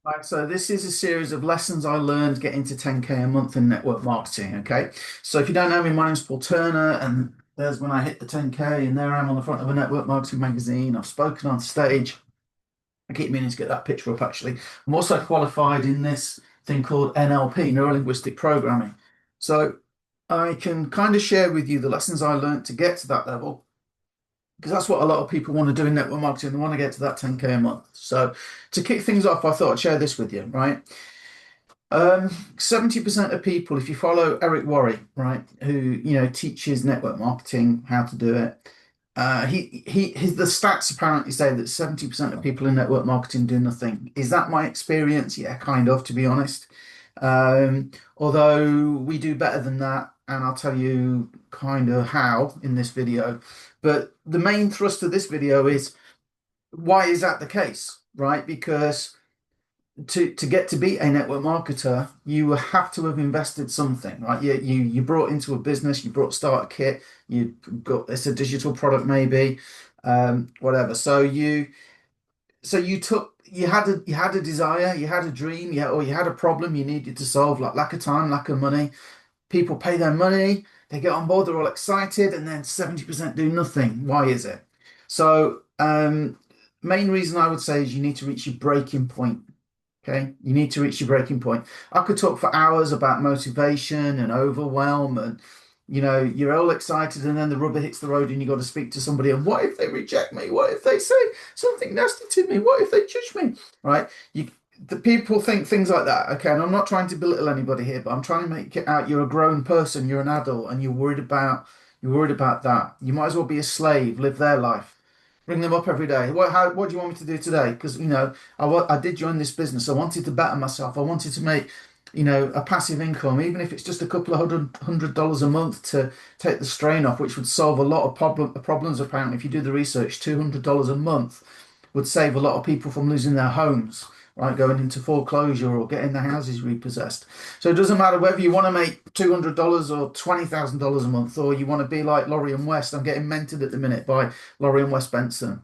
Right, so this is a series of lessons I learned getting to 10K a month in network marketing. Okay. So if you don't know me, my name's Paul Turner, and there's when I hit the 10K, and there I am on the front of a network marketing magazine. I've spoken on stage. I keep meaning to get that picture up actually. I'm also qualified in this thing called NLP, neuro-linguistic programming. So I can kind of share with you the lessons I learned to get to that level, because that's what a lot of people want to do in network marketing. They want to get to that 10K a month. So to kick things off, I thought I'd share this with you, right? 70% of people, if you follow Eric Worre, right, who teaches network marketing, how to do it, the stats apparently say that 70% of people in network marketing do nothing. Is that my experience? Yeah, kind of, to be honest. Although we do better than that, and I'll tell you kind of how in this video. But the main thrust of this video is why is that the case, right? Because to get to be a network marketer, you have to have invested something, right? You brought into a business, you brought starter kit, you got it's a digital product maybe, whatever. So you had a desire, you had a dream, or you had a problem you needed to solve, like lack of time, lack of money. People pay their money, they get on board, they're all excited, and then 70% do nothing. Why is it? So main reason I would say is you need to reach your breaking point. Okay, you need to reach your breaking point. I could talk for hours about motivation and overwhelm, and you're all excited, and then the rubber hits the road, and you got to speak to somebody. And what if they reject me? What if they say something nasty to me? What if they judge me? Right? The people think things like that. Okay, and I'm not trying to belittle anybody here, but I'm trying to make it out. You're a grown person, you're an adult, and you're worried about that. You might as well be a slave, live their life. Ring them up every day. What do you want me to do today? Because I did join this business. I wanted to better myself. I wanted to make a passive income, even if it's just a couple of $100 a month to take the strain off, which would solve a lot of problems. Apparently, if you do the research, $200 a month would save a lot of people from losing their homes, right? Going into foreclosure or getting their houses repossessed. So it doesn't matter whether you want to make $200 or $20,000 a month, or you want to be like Laurie and West. I'm getting mentored at the minute by Laurie and West Benson.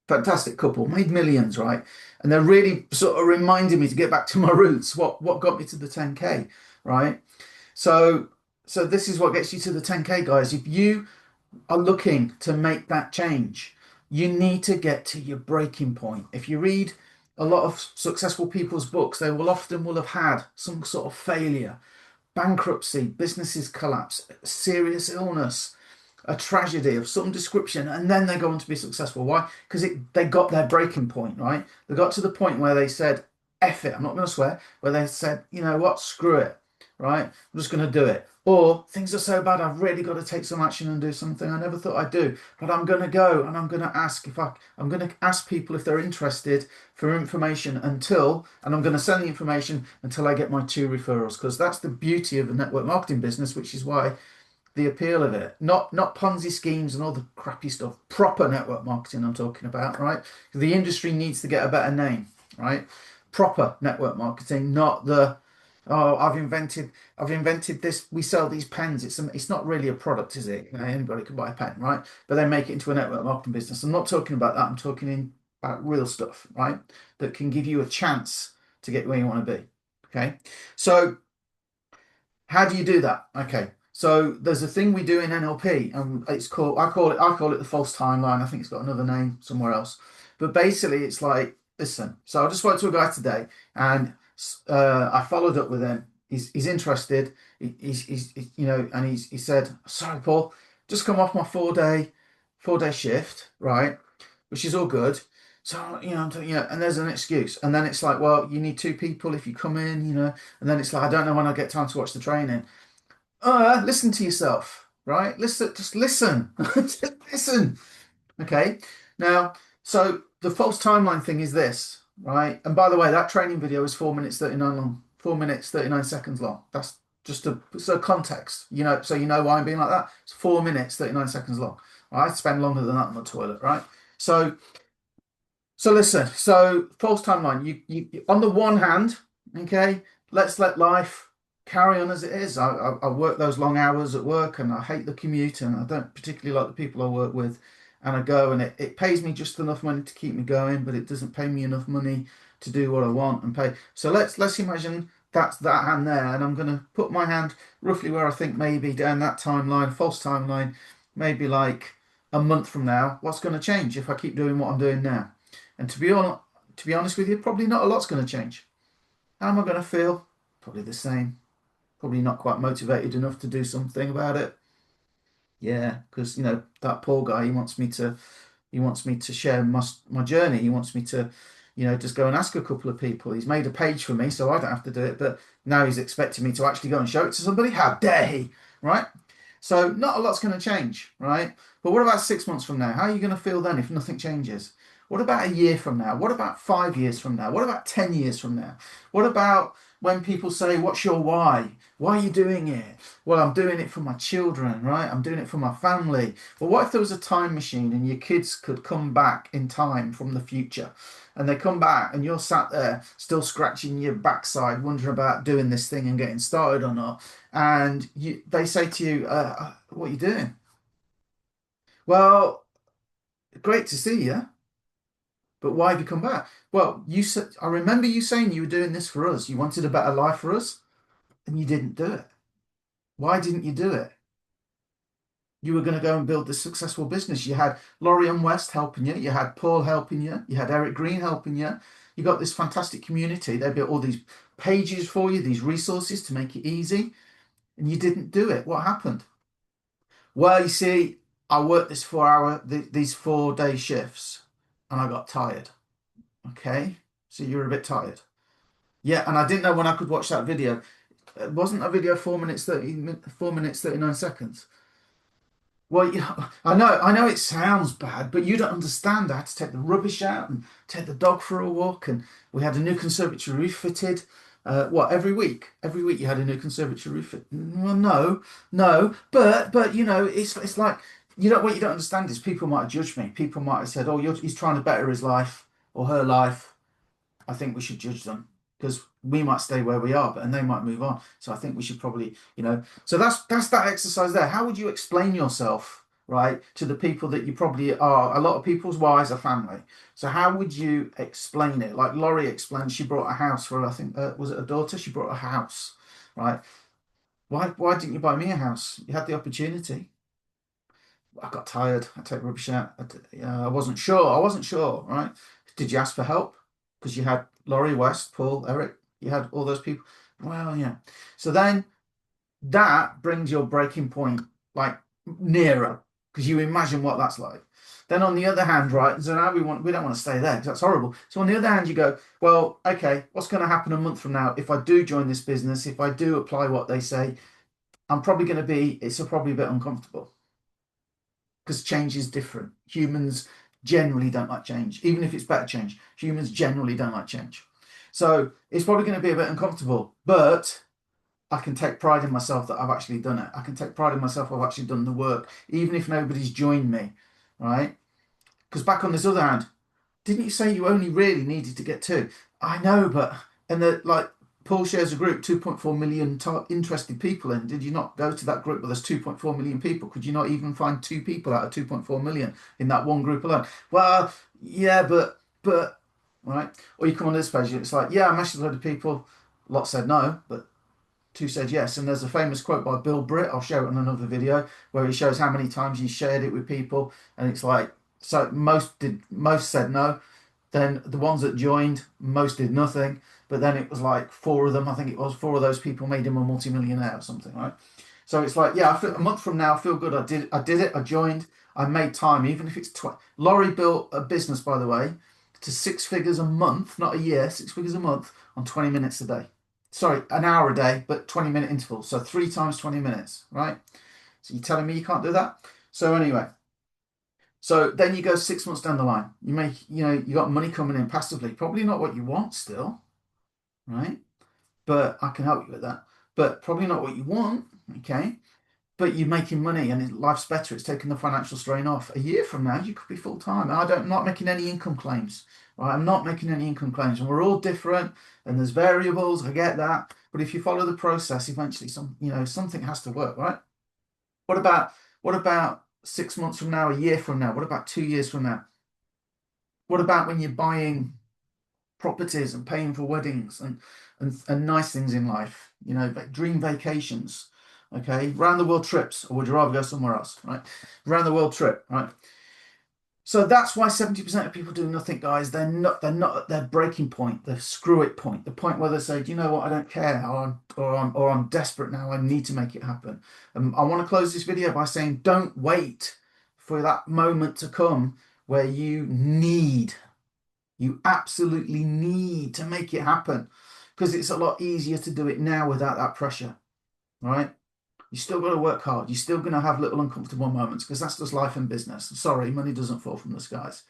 Fantastic couple, made millions, right? And they're really sort of reminding me to get back to my roots. What got me to the 10K, right? So so this is what gets you to the 10K, guys. If you are looking to make that change, you need to get to your breaking point. If you read a lot of successful people's books, they will have had some sort of failure, bankruptcy, businesses collapse, serious illness, a tragedy of some description, and then they go on to be successful. Why? Because they got their breaking point, right? They got to the point where they said, F it, I'm not going to swear, where they said, you know what, screw it, right? I'm just going to do it. Or things are so bad, I've really got to take some action and do something I never thought I'd do. But I'm going to go and I'm going to I'm going to ask people if they're interested for information and I'm going to send the information until I get my two referrals. Because that's the beauty of the network marketing business, which is why the appeal of it, not Ponzi schemes and all the crappy stuff, proper network marketing I'm talking about, right? The industry needs to get a better name, right? Proper network marketing, not the oh, I've invented this. We sell these pens. It's not really a product, is it? Anybody can buy a pen, right? But they make it into a network marketing business. I'm not talking about that. I'm talking about real stuff, right? That can give you a chance to get where you want to be. Okay. So how do you do that? Okay. So there's a thing we do in NLP, and I call it the false timeline. I think it's got another name somewhere else. But basically it's like, listen, so I just spoke to a guy today, and I followed up with him. He's interested. He said, sorry, Paul, just come off my 4-day shift, right? Which is all good. So, and there's an excuse. And then it's like, well, you need two people if you come in, and then it's like, I don't know when I'll get time to watch the training. Listen to yourself, right? Listen, just listen. Just listen. Okay. Now, so the false timeline thing is this, right? And by the way, that training video is 4 minutes 39 long, 4 minutes 39 seconds long. That's just so context, so you know why I'm being like that. It's 4 minutes 39 seconds long. I spend longer than that on the toilet, right? So listen. So false timeline. You on the one hand, okay, let's let life carry on as it is. I work those long hours at work, and I hate the commute, and I don't particularly like the people I work with. and I go, and it pays me just enough money to keep me going, but it doesn't pay me enough money to do what I want and pay. So let's imagine that's that hand there, and I'm going to put my hand roughly where I think maybe down that timeline, false timeline, maybe like a month from now. What's going to change if I keep doing what I'm doing now? And to be honest with you, probably not a lot's going to change. How am I going to feel? Probably the same. Probably not quite motivated enough to do something about it. Yeah, because that poor guy, he wants me to share my journey. He wants me to, just go and ask a couple of people. He's made a page for me, so I don't have to do it. But now he's expecting me to actually go and show it to somebody. How dare he, right? So not a lot's going to change, right? But what about 6 months from now? How are you going to feel then if nothing changes? What about a year from now? What about 5 years from now? What about 10 years from now? What about when people say, what's your why? Why are you doing it? Well, I'm doing it for my children, right? I'm doing it for my family. Well, what if there was a time machine and your kids could come back in time from the future? And they come back and you're sat there still scratching your backside, wondering about doing this thing and getting started or not. And they say to you, what are you doing? Well, great to see you, but why have you come back? Well, you said, I remember you saying you were doing this for us. You wanted a better life for us, and you didn't do it. Why didn't you do it? You were going to go and build this successful business. You had Laurie and West helping you. You had Paul helping you. You had Eric Green helping you. You got this fantastic community. They built all these pages for you, these resources to make it easy, and you didn't do it. What happened? Well, you see, I worked these 4 day shifts, and I got tired. Okay, so you're a bit tired. Yeah, and I didn't know when I could watch that video. Wasn't that video 4 minutes 39 seconds? Well, I know it sounds bad, but you don't understand. I had to take the rubbish out and take the dog for a walk, and we had a new conservatory roof fitted. What, every week? Every week you had a new conservatory roof fit? Well, no, but it's like what you don't understand is people might have judged me. People might have said, "Oh, he's trying to better his life or her life." I think we should judge them because we might stay where we are, and they might move on. So I think we should probably, So that's that exercise there. How would you explain yourself, right, to the people that you probably are? A lot of people's wives are family. So how would you explain it? Like Laurie explained, she brought a house for, I think, was it a daughter? She brought a house, right? Why didn't you buy me a house? You had the opportunity. I got tired. I take rubbish out. I wasn't sure. I wasn't sure, right? Did you ask for help? Because you had Laurie, West, Paul, Eric. You had all those people. Well, yeah. So then that brings your breaking point like nearer, because you imagine what that's like. Then on the other hand, right? So now we don't want to stay there because that's horrible. So on the other hand, you go, well, okay, what's going to happen a month from now if I do join this business? If I do apply what they say, I'm probably going to be. It's probably a bit uncomfortable because change is different. Humans generally don't like change, even if it's better change. Humans generally don't like change. So it's probably going to be a bit uncomfortable, but I can take pride in myself that I've actually done it. I can take pride in myself I've actually done the work, even if nobody's joined me, right? Because back on this other hand, didn't you say you only really needed to get two? I know, but and that like Paul shares a group, 2.4 million interested people in. Did you not go to that group where there's 2.4 million people? Could you not even find two people out of 2.4 million in that one group alone? Well, yeah, but right. Or you come on this page, it's like, yeah, I messaged a load of people. A lot said no, but two said yes. And there's a famous quote by Bill Britt. I'll show it in another video where he shows how many times he shared it with people, and it's like, so most said no. Then the ones that joined, most did nothing. But then it was like four of them, I think it was, four of those people made him a multimillionaire or something, right? So it's like, yeah, a month from now, I feel good. I did it. I joined. I made time, even if it's Laurie built a business, by the way, to 6 figures a month, not a year, 6 figures a month on 20 minutes a day. Sorry, an hour a day, but 20-minute intervals. So 3 times 20 minutes, right? So you're telling me you can't do that? So anyway, so then you go 6 months down the line. You make, you got money coming in passively. Probably not what you want still, right? But I can help you with that. But probably not what you want, okay? But you're making money and life's better. It's taking the financial strain off. A year from now, you could be full time. I'm not making any income claims, right? I'm not making any income claims, and we're all different, and there's variables. I get that, but if you follow the process, eventually something has to work, right? What about 6 months from now, a year from now? What about 2 years from now? What about when you're buying properties and paying for weddings and nice things in life, you know, like dream vacations, okay, round the world trips, or would you rather go somewhere else, right? Round the world trip, right? So that's why 70% of people do nothing, guys. They're not at their breaking point, the screw it point, the point where they say, do you know what, I don't care, or I'm desperate now, I need to make it happen. I want to close this video by saying, don't wait for that moment to come where you absolutely need to make it happen, because it's a lot easier to do it now without that pressure, right? You still got to work hard. You're still going to have little uncomfortable moments, because that's just life and business. Sorry, money doesn't fall from the skies.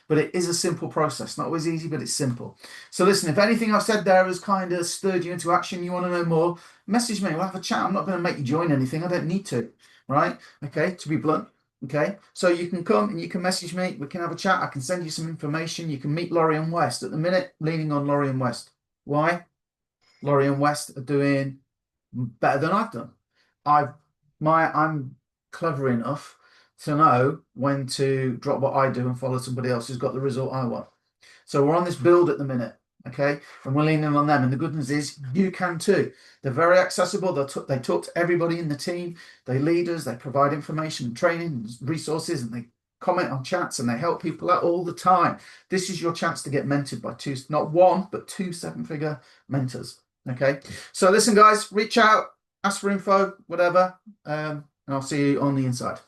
But it is a simple process. Not always easy, but it's simple. So listen, if anything I've said there has kind of stirred you into action, you want to know more, message me. We'll have a chat. I'm not going to make you join anything. I don't need to, right? Okay, to be blunt. Okay, so you can come and you can message me. We can have a chat. I can send you some information. You can meet Laurie and West. At the minute, leaning on Laurie and West. Why? Laurie and West are doing better than I've done. I'm clever enough to know when to drop what I do and follow somebody else who's got the result I want. So we're on this build at the minute, okay? And we're leaning on them. And the good news is you can too. They're very accessible. They talk to everybody in the team. They lead us. They provide information and training and resources, and they comment on chats, and they help people out all the time. This is your chance to get mentored by two, not one, but two 7-figure mentors, okay? So listen, guys, reach out, ask for info, whatever, and I'll see you on the inside.